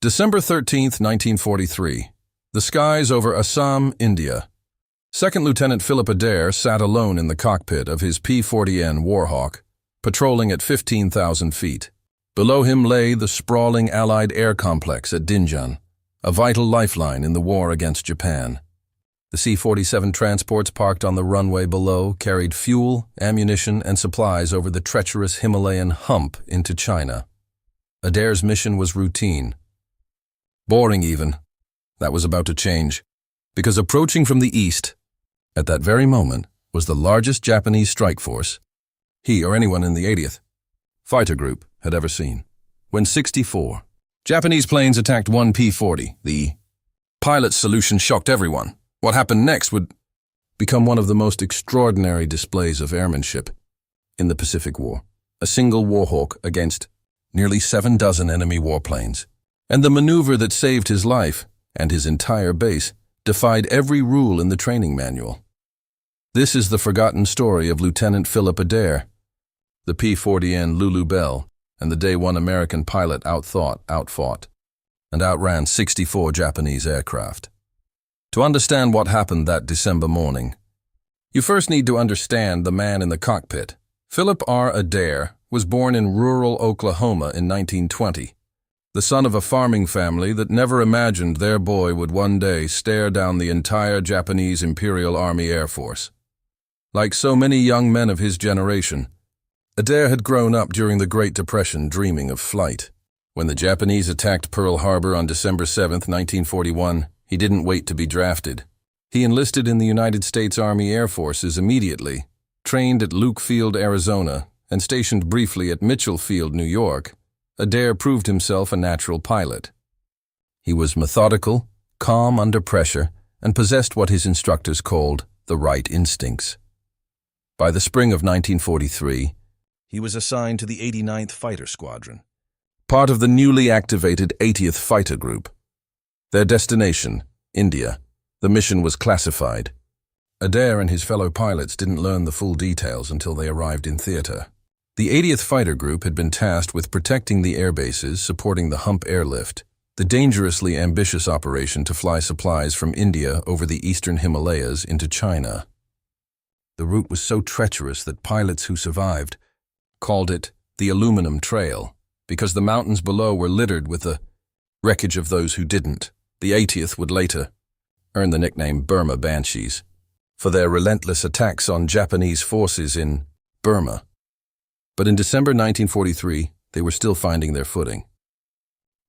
December 13th, 1943. The skies over Assam, India. Second Lieutenant Philip Adair sat alone in the cockpit of his P-40N Warhawk, patrolling at 15,000 feet. Below him lay the sprawling Allied air complex at Dinjan, a vital lifeline in the war against Japan. The C-47 transports parked on the runway below carried fuel, ammunition, and supplies over the treacherous Himalayan hump into China. Adair's mission was routine. Boring even. That was about to change, because approaching from the east, at that very moment, was the largest Japanese strike force he or anyone in the 80th Fighter Group had ever seen. When 64 Japanese planes attacked one P-40, the pilot's solution shocked everyone. What happened next would become one of the most extraordinary displays of airmanship in the Pacific War. A single Warhawk against nearly 7 dozen enemy warplanes. And the maneuver that saved his life and his entire base defied every rule in the training manual. This is the forgotten story of Lieutenant Philip Adair, the P-40N Lulu Bell, and the day one American pilot outthought, outfought, and outran 64 Japanese aircraft. To understand what happened that December morning, you first need to understand the man in the cockpit. Philip R. Adair was born in rural Oklahoma in 1920. The son of a farming family that never imagined their boy would one day stare down the entire Japanese Imperial Army Air Force. Like so many young men of his generation, Adair had grown up during the Great Depression dreaming of flight. When the Japanese attacked Pearl Harbor on December 7, 1941, he didn't wait to be drafted. He enlisted in the United States Army Air Forces immediately, trained at Luke Field, Arizona, and stationed briefly at Mitchell Field, New York. Adair proved himself a natural pilot. He was methodical, calm under pressure, and possessed what his instructors called the right instincts. By the spring of 1943, he was assigned to the 89th Fighter Squadron, part of the newly activated 80th Fighter Group. Their destination, India. The mission was classified. Adair and his fellow pilots didn't learn the full details until they arrived in theater. The 80th Fighter Group had been tasked with protecting the airbases supporting the Hump airlift, the dangerously ambitious operation to fly supplies from India over the eastern Himalayas into China. The route was so treacherous that pilots who survived called it the Aluminum Trail, because the mountains below were littered with the wreckage of those who didn't. The 80th would later earn the nickname Burma Banshees for their relentless attacks on Japanese forces in Burma. But in December 1943, they were still finding their footing.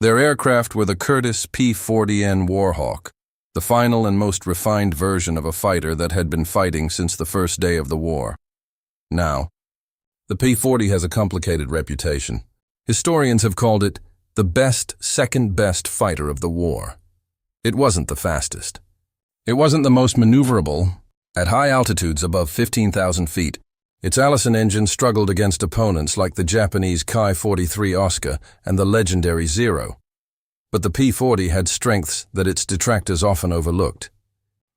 Their aircraft were the Curtiss P-40N Warhawk, the final and most refined version of a fighter that had been fighting since the first day of the war. Now, the P-40 has a complicated reputation. Historians have called it the second-best fighter of the war. It wasn't the fastest. It wasn't the most maneuverable. At high altitudes above 15,000 feet, its Allison engine struggled against opponents like the Japanese Ki-43 Oscar and the legendary Zero. But the P-40 had strengths that its detractors often overlooked.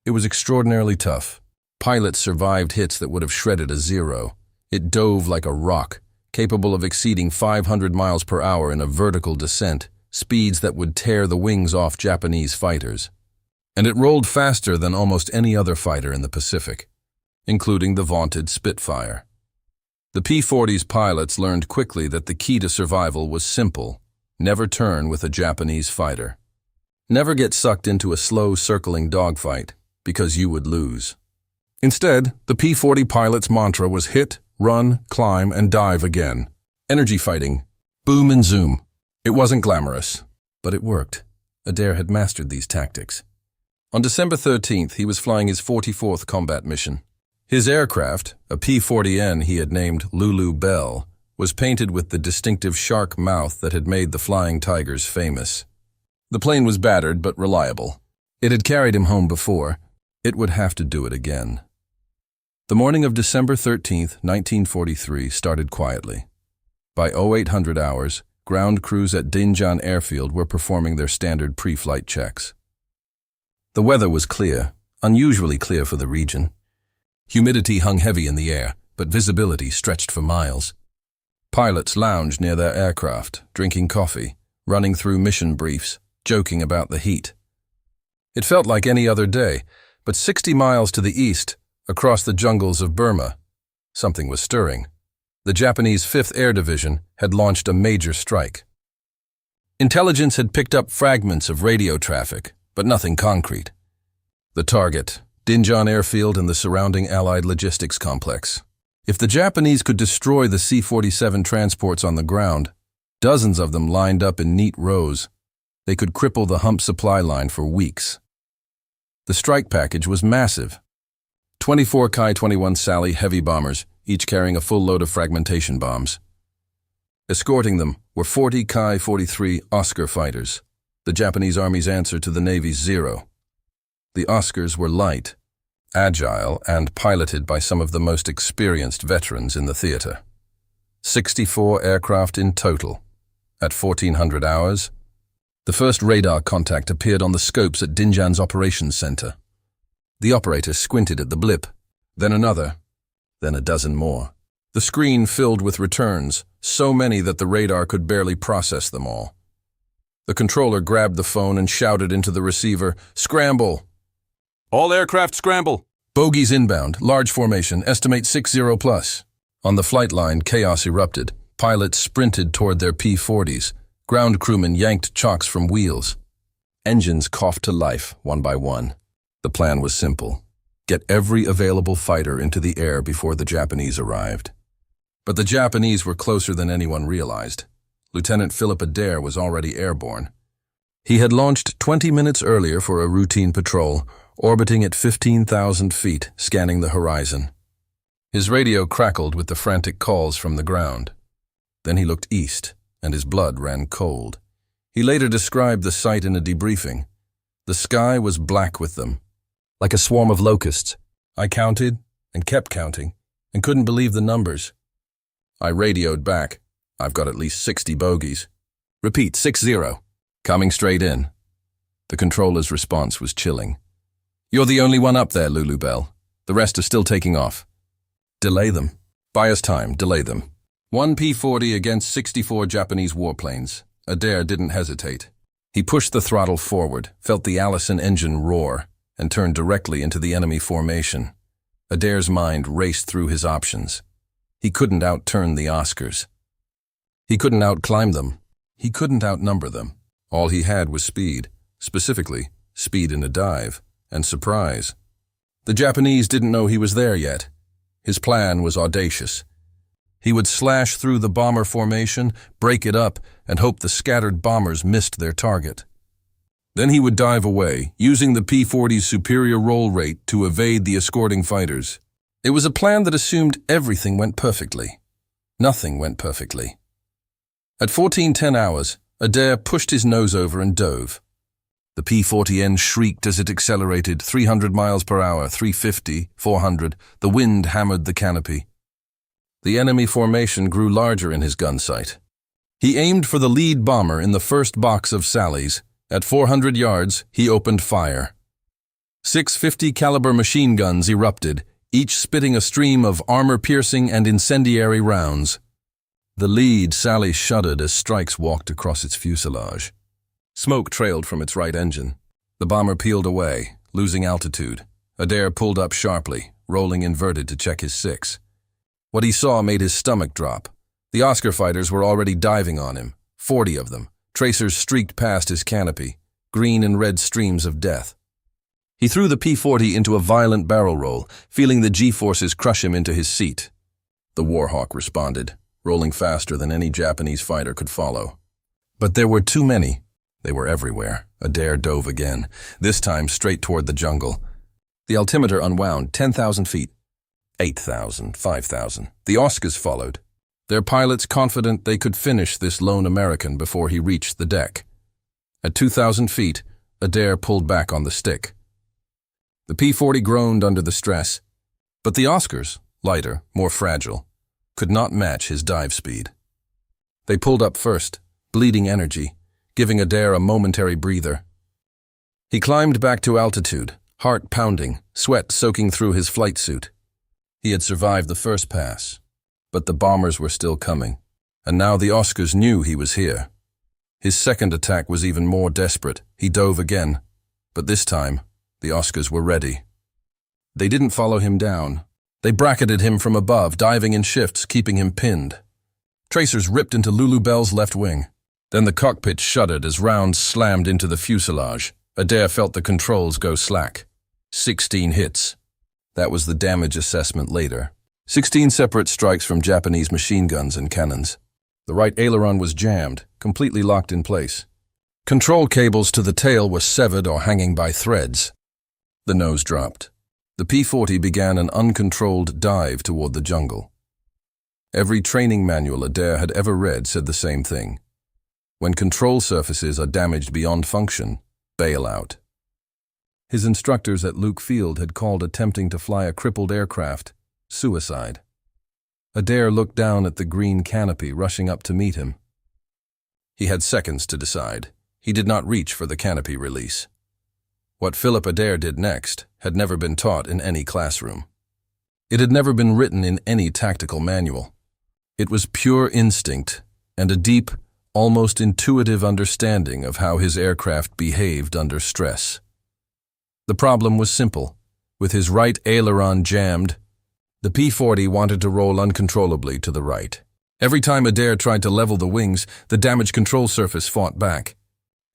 It was extraordinarily tough. Pilots survived hits that would have shredded a Zero. It dove like a rock, capable of exceeding 500 miles per hour in a vertical descent, speeds that would tear the wings off Japanese fighters. And it rolled faster than almost any other fighter in the Pacific, including the vaunted Spitfire. The P-40's pilots learned quickly that the key to survival was simple: never turn with a Japanese fighter. Never get sucked into a slow circling dogfight, because you would lose. Instead, the P-40 pilot's mantra was hit, run, climb, and dive again. Energy fighting. Boom and zoom. It wasn't glamorous, but it worked. Adair had mastered these tactics. On December 13th, he was flying his 44th combat mission. His aircraft, a P-40N he had named Lulu Bell, was painted with the distinctive shark mouth that had made the Flying Tigers famous. The plane was battered but reliable. It had carried him home before. It would have to do it again. The morning of December 13th, 1943 started quietly. By 0800 hours, ground crews at Dinjan airfield were performing their standard pre-flight checks. The weather was clear, unusually clear for the region. Humidity hung heavy in the air, but visibility stretched for miles. Pilots lounged near their aircraft, drinking coffee, running through mission briefs, joking about the heat. It felt like any other day, but 60 miles to the east, across the jungles of Burma, something was stirring. The Japanese 5th Air Division had launched a major strike. Intelligence had picked up fragments of radio traffic, but nothing concrete. The target, Dinjan airfield and the surrounding Allied logistics complex. If the Japanese could destroy the C-47 transports on the ground, dozens of them lined up in neat rows, they could cripple the hump supply line for weeks. The strike package was massive. 24 Ki-21 Sally heavy bombers, each carrying a full load of fragmentation bombs. Escorting them were 40 Ki-43 Oscar fighters, the Japanese Army's answer to the Navy's Zero. The Oscars were light, agile, and piloted by some of the most experienced veterans in the theater. 64 aircraft in total. At 1400 hours, the first radar contact appeared on the scopes at Dinjan's operations center. The operator squinted at the blip, then another, then a dozen more. The screen filled with returns, so many that the radar could barely process them all. The controller grabbed the phone and shouted into the receiver, "Scramble! All aircraft scramble! Bogies inbound, large formation, estimate 60 plus." On the flight line, chaos erupted. Pilots sprinted toward their P-40s. Ground crewmen yanked chocks from wheels. Engines coughed to life, one by one. The plan was simple. Get every available fighter into the air before the Japanese arrived. But the Japanese were closer than anyone realized. Lieutenant Philip Adair was already airborne. He had launched 20 minutes earlier for a routine patrol, orbiting at 15,000 feet, scanning the horizon. His radio crackled with the frantic calls from the ground. Then he looked east, and his blood ran cold. He later described the sight in a debriefing. The sky was black with them, like a swarm of locusts. I counted and kept counting, and couldn't believe the numbers. I radioed back. "I've got at least 60 bogies." "Repeat, 60. Coming straight in." The controller's response was chilling. "You're the only one up there, Lulu Bell. The rest are still taking off." "Delay them. Buy us time, delay them." 1 P-40 against 64 Japanese warplanes. Adair didn't hesitate. He pushed the throttle forward, felt the Allison engine roar, and turned directly into the enemy formation. Adair's mind raced through his options. He couldn't outturn the Oscars. He couldn't outclimb them. He couldn't outnumber them. All he had was speed, specifically speed in a dive, and surprise. The Japanese didn't know he was there yet. His plan was audacious. He would slash through the bomber formation, break it up, and hope the scattered bombers missed their target. Then he would dive away, using the P-40's superior roll rate to evade the escorting fighters. It was a plan that assumed everything went perfectly. Nothing went perfectly. At 1410 hours, Adair pushed his nose over and dove. The P-40N shrieked as it accelerated, 300 miles per hour, 350, 400. The wind hammered the canopy. The enemy formation grew larger in his gun sight. He aimed for the lead bomber in the first box of sallies. At 400 yards, he opened fire. 650 caliber machine guns erupted, each spitting a stream of armor-piercing and incendiary rounds. The lead Sally shuddered as strikes walked across its fuselage. Smoke trailed from its right engine. The bomber peeled away, losing altitude. Adair pulled up sharply, rolling inverted to check his 6. What he saw made his stomach drop. The Oscar fighters were already diving on him, 40 of them. Tracers streaked past his canopy, green and red streams of death. He threw the P-40 into a violent barrel roll, feeling the G-forces crush him into his seat. The Warhawk responded, rolling faster than any Japanese fighter could follow. But there were too many. They were everywhere. Adair dove again, this time straight toward the jungle. The altimeter unwound, 10,000 feet. 8,000, 5,000. The Oscars followed, their pilots confident they could finish this lone American before he reached the deck. At 2,000 feet, Adair pulled back on the stick. The P-40 groaned under the stress, but the Oscars, lighter, more fragile, could not match his dive speed. They pulled up first, bleeding energy, giving Adair a momentary breather. He climbed back to altitude, heart pounding, sweat soaking through his flight suit. He had survived the first pass, but the bombers were still coming, and now the Oscars knew he was here. His second attack was even more desperate. He dove again. But this time, the Oscars were ready. They didn't follow him down. They bracketed him from above, diving in shifts, keeping him pinned. Tracers ripped into Lulu Bell's left wing. Then the cockpit shuddered as rounds slammed into the fuselage. Adair felt the controls go slack. 16 hits. That was the damage assessment later. 16 separate strikes from Japanese machine guns and cannons. The right aileron was jammed, completely locked in place. Control cables to the tail were severed or hanging by threads. The nose dropped. The P-40 began an uncontrolled dive toward the jungle. Every training manual Adair had ever read said the same thing. When control surfaces are damaged beyond function, bail out. His instructors at Luke Field had called attempting to fly a crippled aircraft suicide. Adair looked down at the green canopy rushing up to meet him. He had seconds to decide. He did not reach for the canopy release. What Philip Adair did next had never been taught in any classroom. It had never been written in any tactical manual. It was pure instinct and a deep, almost intuitive understanding of how his aircraft behaved under stress. The problem was simple. With his right aileron jammed, the P-40 wanted to roll uncontrollably to the right. Every time Adair tried to level the wings, the damaged control surface fought back.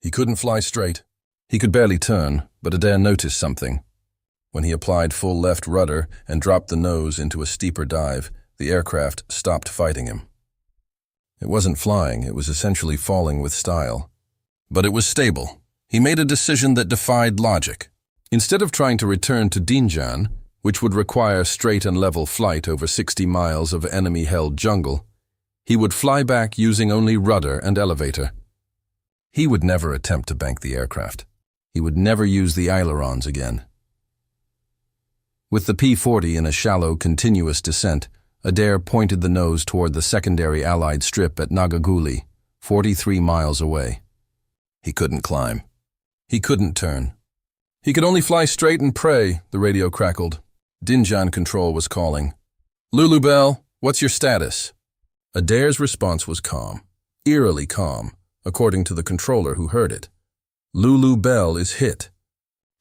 He couldn't fly straight. He could barely turn, but Adair noticed something. When he applied full left rudder and dropped the nose into a steeper dive, the aircraft stopped fighting him. It wasn't flying, it was essentially falling with style. But it was stable. He made a decision that defied logic. Instead of trying to return to Dinjan, which would require straight and level flight over 60 miles of enemy-held jungle, he would fly back using only rudder and elevator. He would never attempt to bank the aircraft. He would never use the ailerons again. With the P-40 in a shallow, continuous descent, Adair pointed the nose toward the secondary Allied strip at Nagaguli, 43 miles away. He couldn't climb. He couldn't turn. He could only fly straight and pray, the radio crackled. Dinjan control was calling. Lulu Bell, what's your status? Adair's response was calm, eerily calm, according to the controller who heard it. Lulu Bell is hit.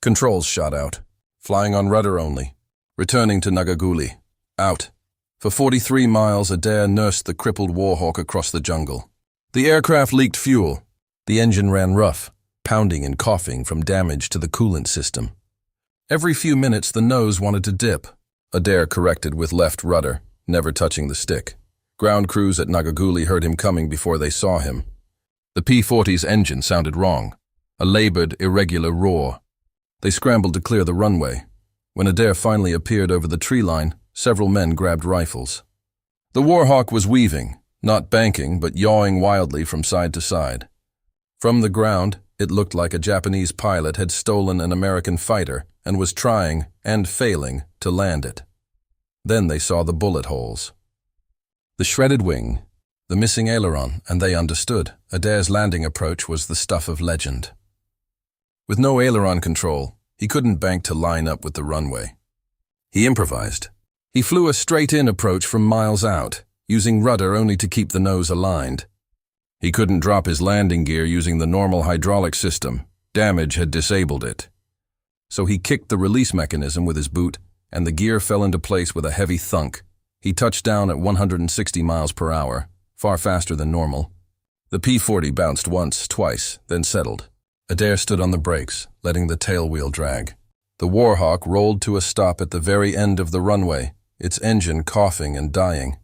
Controls shot out. Flying on rudder only. Returning to Nagaguli. Out. For 43 miles, Adair nursed the crippled Warhawk across the jungle. The aircraft leaked fuel. The engine ran rough, pounding and coughing from damage to the coolant system. Every few minutes, the nose wanted to dip. Adair corrected with left rudder, never touching the stick. Ground crews at Nagaguli heard him coming before they saw him. The P-40's engine sounded wrong. A labored, irregular roar. They scrambled to clear the runway. When Adair finally appeared over the tree line, several men grabbed rifles. The Warhawk was weaving, not banking, but yawing wildly from side to side. From the ground, it looked like a Japanese pilot had stolen an American fighter and was trying, and failing, to land it. Then they saw the bullet holes. The shredded wing, the missing aileron, and they understood. Adair's landing approach was the stuff of legend. With no aileron control, he couldn't bank to line up with the runway. He improvised. He flew a straight-in approach from miles out, using rudder only to keep the nose aligned. He couldn't drop his landing gear using the normal hydraulic system. Damage had disabled it. So he kicked the release mechanism with his boot, and the gear fell into place with a heavy thunk. He touched down at 160 miles per hour, far faster than normal. The P-40 bounced once, twice, then settled. Adair stood on the brakes, letting the tail wheel drag. The Warhawk rolled to a stop at the very end of the runway, its engine coughing and dying.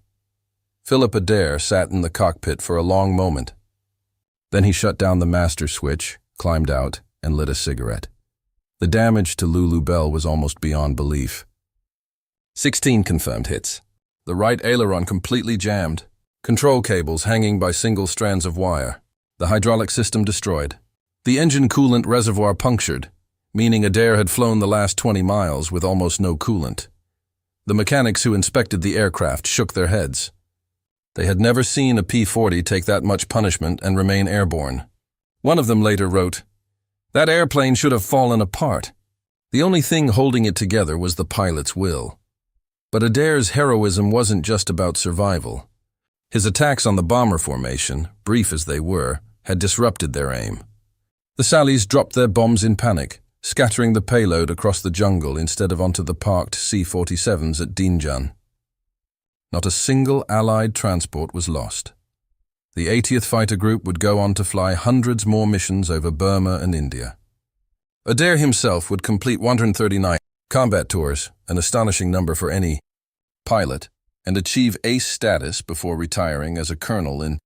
Philip Adair sat in the cockpit for a long moment. Then he shut down the master switch, climbed out, and lit a cigarette. The damage to Lulu Bell was almost beyond belief. 16 confirmed hits. The right aileron completely jammed. Control cables hanging by single strands of wire. The hydraulic system destroyed. The engine coolant reservoir punctured, meaning Adair had flown the last 20 miles with almost no coolant. The mechanics who inspected the aircraft shook their heads. They had never seen a P-40 take that much punishment and remain airborne. One of them later wrote, "That airplane should have fallen apart. The only thing holding it together was the pilot's will." But Adair's heroism wasn't just about survival. His attacks on the bomber formation, brief as they were, had disrupted their aim. The Sallies dropped their bombs in panic, scattering the payload across the jungle instead of onto the parked C-47s at Dinjan. Not a single Allied transport was lost. The 80th Fighter Group would go on to fly hundreds more missions over Burma and India. Adair himself would complete 139 combat tours, an astonishing number for any pilot, and achieve ace status before retiring as a colonel in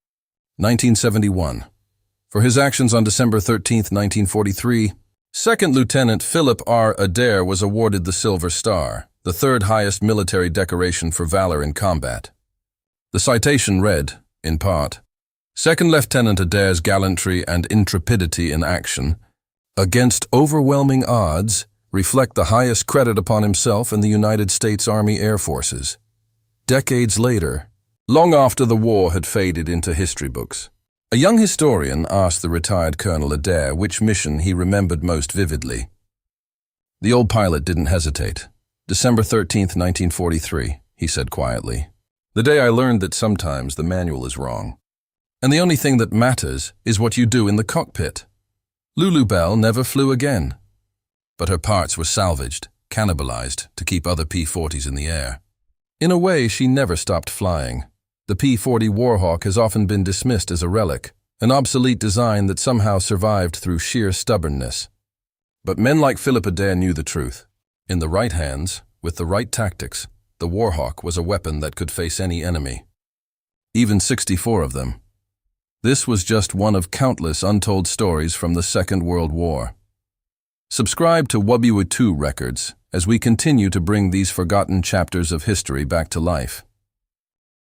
1971. For his actions on December 13, 1943, Second Lieutenant Philip R. Adair was awarded the Silver Star, the third highest military decoration for valor in combat. The citation read, in part, Second Lieutenant Adair's gallantry and intrepidity in action, against overwhelming odds, reflect the highest credit upon himself and the United States Army Air Forces. Decades later, long after the war had faded into history books, a young historian asked the retired Colonel Adair which mission he remembered most vividly. The old pilot didn't hesitate. December 13, 1943, he said quietly. The day I learned that sometimes the manual is wrong. And the only thing that matters is what you do in the cockpit. Lulu Bell never flew again. But her parts were salvaged, cannibalized, to keep other P-40s in the air. In a way, she never stopped flying. The P-40 Warhawk has often been dismissed as a relic, an obsolete design that somehow survived through sheer stubbornness. But men like Philip Adair knew the truth. In the right hands, with the right tactics, the Warhawk was a weapon that could face any enemy. Even 64 of them. This was just one of countless untold stories from the Second World War. Subscribe to WWII Records as we continue to bring these forgotten chapters of history back to life.